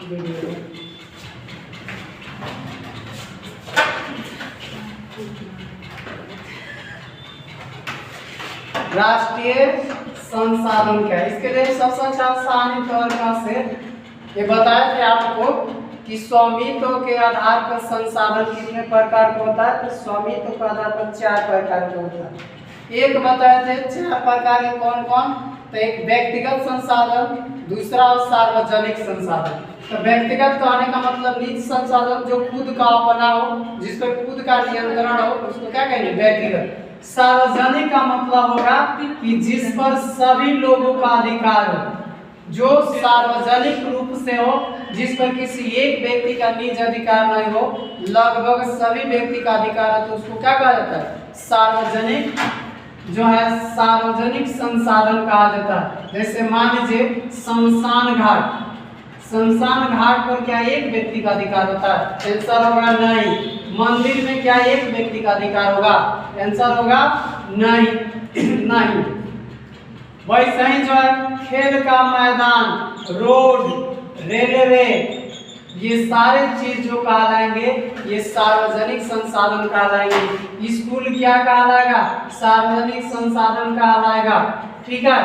Video में। राष्ट्रीय संसाधन क्या है? इसके लिए सबसे अच्छा आसानी तरीका से ये बताए थे आपको कि स्वामित्व के आधार पर संसाधन कितने प्रकार का होता है। तो स्वामित्व के आधार पर 4 प्रकार का होता है। एक बताए थे 4 प्रकार के कौन कौन। तो एक व्यक्तिगत संसाधन, दूसरा सार्वजनिक संसाधन। तो व्यक्तिगत कहने का मतलब निजी संसाधन जो खुद का अपना हो, जिस पर खुद का नियंत्रण हो, उसको क्या कहेंगे? व्यक्तिगत। सार्वजनिक का मतलब होगा कि जिस पर सभी लोगों का अधिकार हो, जो सार्वजनिक रूप से हो, जिस पर किसी एक व्यक्ति का निजी अधिकार नहीं हो, लगभग सभी व्यक्ति का अधिकार है, तो उसको क्या कहा जाता है? सार्वजनिक जो है सार्वजनिक संसाधन कहा जाता है। जैसे मान लीजिए शमशान घाट, शमशान घाट पर क्या एक व्यक्ति का अधिकार होता है? आंसर होगा नहीं। मंदिर में क्या एक व्यक्ति का अधिकार होगा? आंसर होगा नहीं नहीं। वैसे ही जो है खेल का मैदान, रोड, रेलवे, ये सारे चीज जो कहलाएंगे ये सार्वजनिक संसाधन कहलाएंगे। स्कूल क्या कहलाएगा? सार्वजनिक संसाधन कहलाएगा। ठीक है।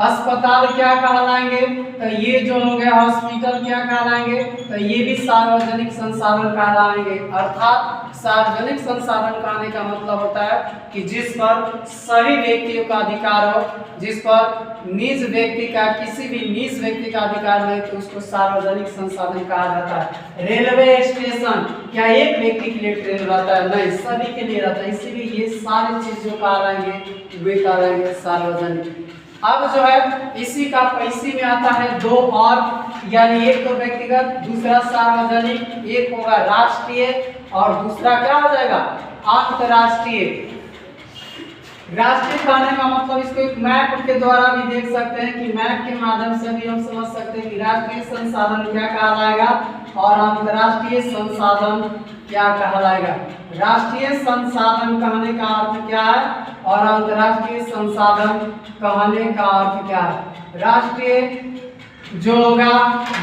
अस्पताल क्या कहलाएंगे? तो ये जो हो गया हॉस्पिटल क्या कहलाएंगे? तो ये भी सार्वजनिक संसाधन कहलाएंगे। अर्थात सार्वजनिक संसाधन कहने का मतलब होता है कि जिस पर सभी व्यक्तियों का अधिकार हो, जिस पर निज व्यक्ति का किसी भी निज व्यक्ति का अधिकार नहीं, तो उसको सार्वजनिक संसाधन कहा जाता है। रेलवे स्टेशन क्या एक व्यक्ति के लिए ट्रेन रहता है? नहीं, सभी के लिए रहता है। इसीलिए ये सारी चीज जो कहलाएंगे वे कहलाएंगे सार्वजनिक। अब जो है इसी का इसी में आता है 2 और, यानी एक तो व्यक्तिगत, दूसरा सार्वजनिक, एक होगा राष्ट्रीय और दूसरा क्या हो जाएगा? अंतर्राष्ट्रीय। राष्ट्रीय कहने का मतलब इसको एक मैप के द्वारा भी देख सकते हैं कि मैप के माध्यम से भी हम समझ सकते हैं कि राष्ट्रीय संसाधन क्या कहलाएगा और अंतर्राष्ट्रीय संसाधन क्या कहलाएगा। राष्ट्रीय संसाधन कहने का अर्थ क्या है और अंतर्राष्ट्रीय संसाधन कहने का अर्थ क्या है? राष्ट्रीय जो होगा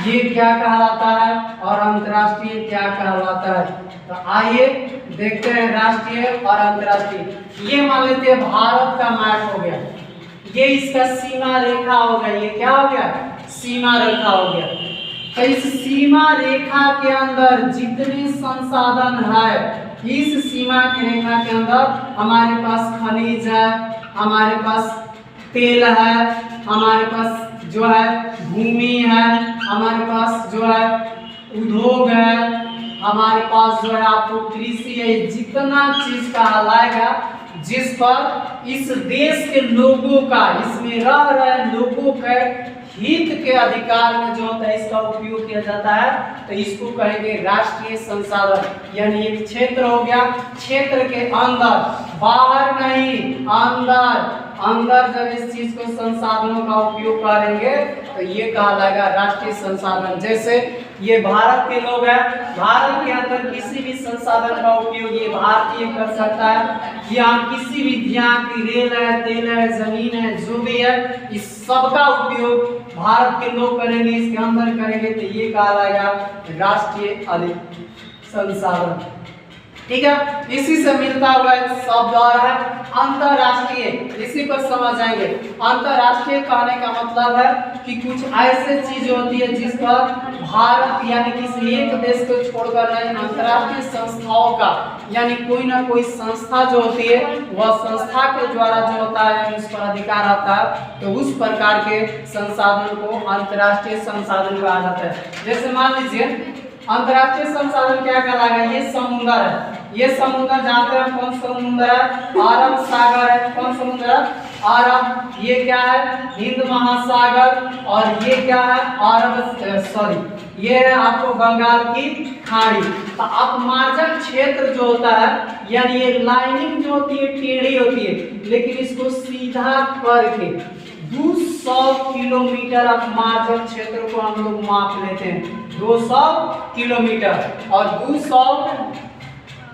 ये क्या कहलाता है और अंतर्राष्ट्रीय क्या कहलाता है? तो आइए देखते हैं राष्ट्रीय और अंतर्राष्ट्रीय। ये मान लेते हैं भारत का मैप हो गया, ये इसका सीमा रेखा हो गया। ये क्या हो गया? सीमा रेखा हो गया। तो इस सीमा रेखा के अंदर जितने संसाधन है, इस सीमा की रेखा के अंदर हमारे पास खनिज है, हमारे पास तेल है, हमारे पास जो है भूमि है, हमारे पास जो है उद्योग है, हमारे पास जो है आपको कृषि है। जितना चीज कहलाएगा जिस पर इस देश के लोगों का, इसमें रह रहे लोगों के हित के अधिकार में जो होता है इसका उपयोग किया जाता है, तो इसको कहेंगे राष्ट्रीय संसाधन। यानी एक क्षेत्र हो गया, क्षेत्र के अंदर, बाहर नहीं, अंदर अंदर जब इस चीज को संसाधनों का उपयोग करेंगे तो ये कहलाएगा राष्ट्रीय संसाधन। जैसे ये भारत के लोग हैं, भारत के अंदर किसी भी संसाधन का उपयोग ये भारतीय कर सकता है। यहाँ किसी भी यहाँ की रेल है, तेल है, जमीन है, जो भी है, इस सब का उपयोग भारत के लोग करेंगे, इसके अंदर करेंगे, तो ये कहलाएगा राष्ट्रीय संसाधन। ठीक है। इसी से मिलता हुआ एक शब्द और है अंतरराष्ट्रीय। इसी पर समझ आएंगे। अंतरराष्ट्रीय कहने का मतलब है कि कुछ ऐसे चीज होती है जिस पर भारत यानी किसी एक देश को छोड़कर नहीं, अंतरराष्ट्रीय संस्थाओं का यानी कोई ना कोई संस्था जो होती है वह संस्था के द्वारा जो होता है उस पर अधिकार आता है, तो उस प्रकार के संसाधन को अंतरराष्ट्रीय संसाधन कहा जाता है। जैसे मान लीजिए अंतरराष्ट्रीय संसाधन क्या कहलाएगा? ये समुद्र है, ये समुद्र जानते हैं कौन समुद्र है? अरब सागर है। कौन समुद्र है? अरब। ये क्या है? हिंद महासागर। और ये क्या है? ये है आपको बंगाल की खाड़ी। तो अपमार्जक क्षेत्र जो होता है यानी ये लाइनिंग जो होती है टेढ़ी होती है, लेकिन इसको सीधा करके 200 किलोमीटर अपमार्जक क्षेत्र को हम लोग माप लेते हैं। 200 किलोमीटर और 200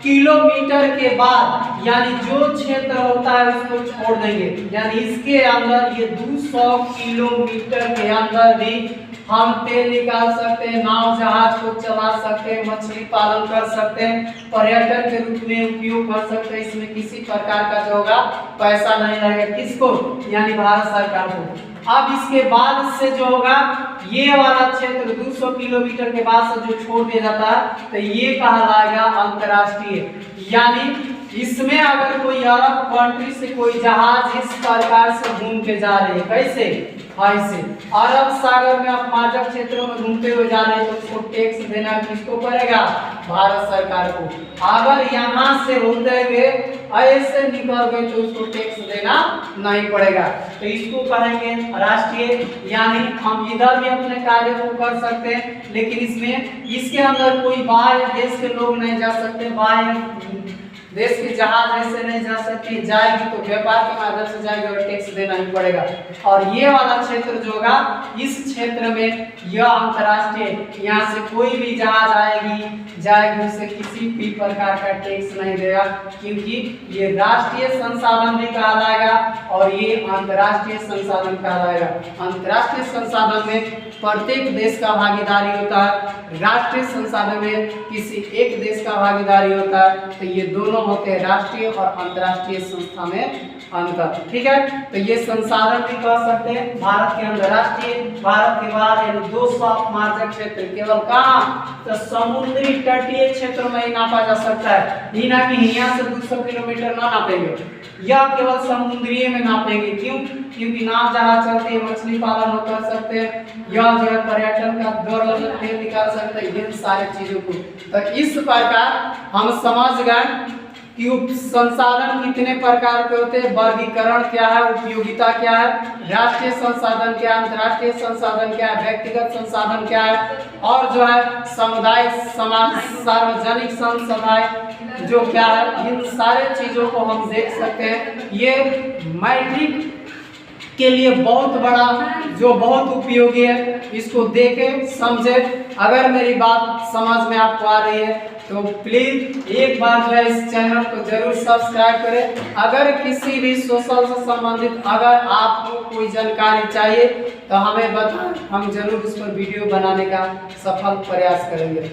किलोमीटर के बाद यानी जो क्षेत्र होता है उसको छोड़ देंगे, यानी इसके अंदर ये 200 किलोमीटर के अंदर भी हम तेल निकाल सकते हैं, नाव जहाज को चला सकते हैं, मछली पालन कर सकते हैं, पर्यटन के रूप में उपयोग कर सकते हैं। इसमें किसी प्रकार का जो होगा पैसा नहीं लगेगा, किसको, यानी भारत सरकार को। अब इसके बाद से जो होगा ये वाला क्षेत्र 200 किलोमीटर के बाद से जो छोड़ दिया जाता है तो ये कहलाएगा अंतर्राष्ट्रीय। यानी इसमें अगर कोई अरब कंट्री से कोई जहाज इस प्रकार से घूम के जा रहे हैं, कैसे, ऐसे अरब सागर में अपमार्जक क्षेत्रों में घूमते हुए जा रहे हैं तो उसको टैक्स देना किसको पड़ेगा, भारत सरकार को। अगर यहाँ से होते हुए ऐसे निकल गए तो उसको टैक्स देना नहीं पड़ेगा। तो इसको कहेंगे राष्ट्रीय। यानी हम इधर भी अपने कार्य को कर सकते हैं, लेकिन इसमें इसके अंदर कोई बाहर देश के लोग नहीं जा सकते, बाहर देश के जहाज ऐसे नहीं जा सकते, जाएगी तो व्यापार के माध्यम से जाएगी और टैक्स देना ही पड़ेगा। और ये वाला क्षेत्र जो होगा इस क्षेत्र में यह अंतर्राष्ट्रीय, यहाँ से कोई भी जहाज आएगी जाएगी उसे किसी भी प्रकार का टैक्स नहीं देगा, क्योंकि ये राष्ट्रीय संसाधन भी कहलाएगा और ये अंतर्राष्ट्रीय संसाधन कहलाएगा। अंतर्राष्ट्रीय संसाधन में प्रत्येक देश का भागीदारी होता है, राष्ट्रीय संसाधन में किसी एक देश का भागीदारी होता है। तो ये दोनों होते हैं राष्ट्रीय और अंतर्राष्ट्रीय संस्था में अंतर। ठीक है, तो ये संसाधन भी कह सकते हैं भारत के अंदर राष्ट्रीय, भारत के बाहर यानी 200 अपमार्जक क्षेत्र केवल कहाँ, तो समुद्री तटीय क्षेत्र में ही नापा जा सकता है। ही ना कि यहाँ से 200 किलोमीटर ना नापेंगे, या केवल समुद्रीय में नापेंगे। क्यों, क्योंकि नाव जहाज चलती है, मछली पालन कर सकते हैं, या जो है पर्यटन का दौर तेल निकाल सकते हैं, इन सारी चीजों को। तो इस प्रकार हम समझ गए कि संसाधन कितने प्रकार के होते हैं, वर्गीकरण क्या है, उपयोगिता क्या है, राष्ट्रीय संसाधन क्या है, अंतर्राष्ट्रीय संसाधन क्या है, व्यक्तिगत संसाधन क्या है, और जो है समुदाय, समाज, सार्वजनिक संसाधन जो क्या है, इन सारे चीजों को हम देख सकते हैं। ये मैट्रिक के लिए बहुत बड़ा, जो बहुत उपयोगी है, इसको देखें समझे। अगर मेरी बात समझ में आपको आ रही है तो प्लीज एक बार जो है इस चैनल को जरूर सब्सक्राइब करें। अगर किसी भी सोशल से संबंधित अगर आपको कोई जानकारी चाहिए तो हमें बताएं, हम जरूर उस पर वीडियो बनाने का सफल प्रयास करेंगे।